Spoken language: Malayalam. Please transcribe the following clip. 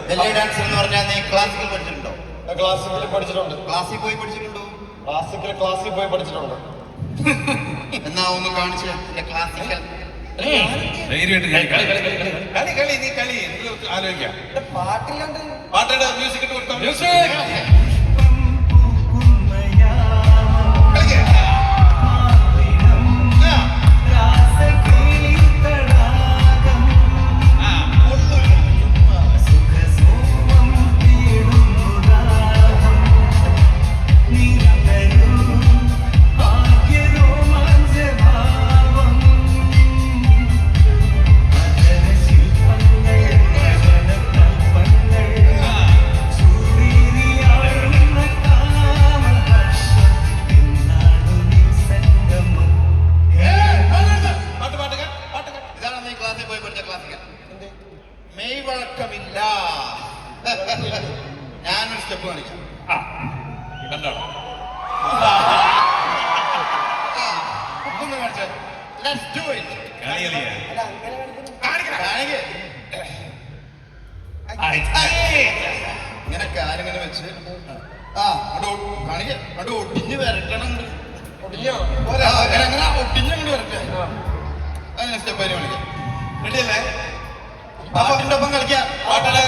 ബെല്ലി ഡാൻസ് എന്ന് പറഞ്ഞാൽ നീ ക്ലാസിക്കൽ പഠിച്ചിട്ടുണ്ടോ? ക്ലാസിക്കൽ പഠിച്ചിട്ടുണ്ട്. ക്ലാസ്സിൽ പോയി പഠിച്ചിട്ടുണ്ടോ? ക്ലാസ്സിൽ പോയി പഠിച്ചിട്ടുണ്ട്. എന്നാ ഒന്ന് കാണിച്ചു ക്ലാസിക്കൽ. ആലോചിക്കാം. പാട്ടില്ലാണ്ട് പാട്ടയുടെ മ്യൂസിക് ഇട്ട് കൊടുത്താൽ മെയ് വഴക്കമില്ല. ഞാനൊരു സ്റ്റെപ്പ് കാണിക്കാം. ഒന്ന് കാണിച്ചാൽ ലെറ്റ്സ് ഡു ഇറ്റ്. ഇങ്ങനെ കാലിങ്ങനെ വെച്ച് കാണിക്ക അവിടെ ഒടിഞ്ഞ് വരട്ടണം. അങ്ങനെ ഒടിഞ്ഞങ്ങോട്ട് വരട്ടെ. അങ്ങനെ സ്റ്റെപ്പ് ആയിട്ട് കാണിക്കാം. റെഡിയല്ലേ? പാട്ടിന്റെ ഒപ്പം കളിക്കാം. പാട്ടല്ലേ